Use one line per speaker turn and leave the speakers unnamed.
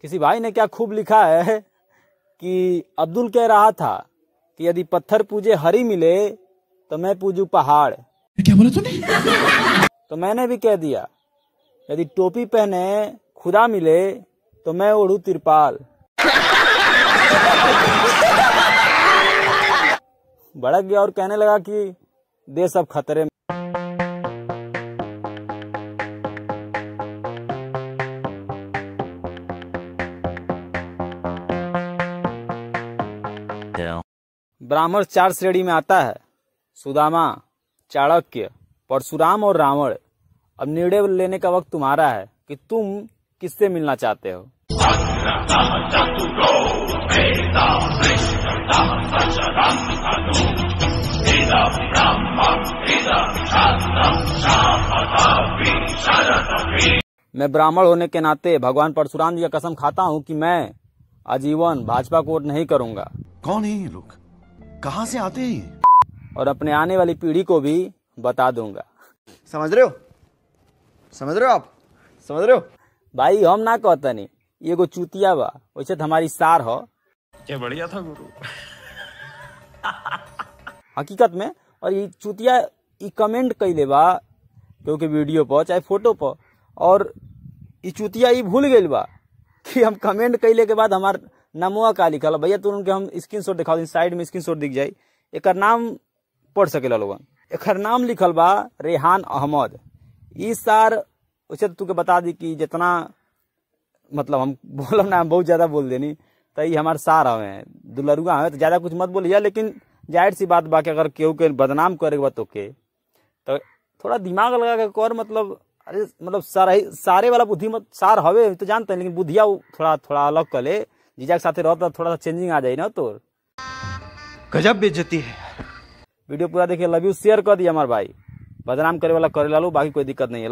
किसी भाई ने क्या खूब लिखा है कि अब्दुल कह रहा था कि यदि पत्थर पूजे हरी मिले तो मैं पूजू पहाड़।
क्या बोला तूने?
तो मैंने भी कह दिया यदि टोपी पहने खुदा मिले तो मैं ओढ़ू तिरपाल। भड़क गया और कहने लगा कि देश अब खतरे में। ब्राह्मण 4 श्रेणी में आता है, सुदामा, चाणक्य, परशुराम और रावण। अब निर्णय लेने का वक्त तुम्हारा है कि तुम किससे मिलना चाहते हो। मैं ब्राह्मण होने के नाते भगवान परशुराम जी का कसम खाता हूँ कि मैं आजीवन भाजपा को वोट नहीं करूंगा।
कौन है ये लोग, कहाँ से आते हैं?
और अपने आने वाली पीढ़ी को भी बता दूंगा।
समझ रहे हो? समझ रहे हो आप? समझ रहे हो
भाई? हम ना कहता नहीं, ये को चूतिया बा, वैसे तो हमारी सार हो।
क्या बढ़िया था गुरु।
हकीकत में। और ये चूतिया ये कमेंट कैले बा क्योंकि वीडियो पर चाहे फोटो पर, और ये चूतिया ये भूल गई बा कि हम कमेंट कैले के बाद हमार नमवा का लिखल। भैया तुरंत उनके हम स्क्रीनशॉट दिखा दी, साइड में स्क्रीनशॉट दिख जाये। एक नाम पढ़ सकेला लोगन। एक नाम लिखल बा रेहान अहमद। इस सार वैसे तो तुके बता दी कि जितना मतलब हम बोलब ना, हम बहुत ज्यादा बोल देनी, तो ये हमारे सार हवे दुलरुआ हवे, तो ज्यादा कुछ मत बोलिए। लेकिन जाहिर सी बात बाकी अगर केहू के बदनाम करे बा तो थोड़ा दिमाग लगा के कर। मतलब अरे मतलब सारे वाला बुद्धि मत सार हवे तो जानते हैं, लेकिन बुद्धिया थोड़ा थोड़ा अलग कर ले। जीजा के साथ रहता थोड़ा सा चेंजिंग आ जाए ना। तो
गजब बेइज्जती है।
वीडियो पूरा देखिए। लव यू शेयर कर दिया हमारे भाई। बदनाम करे वाला करे ला लो, बाकी कोई दिक्कत नहीं है।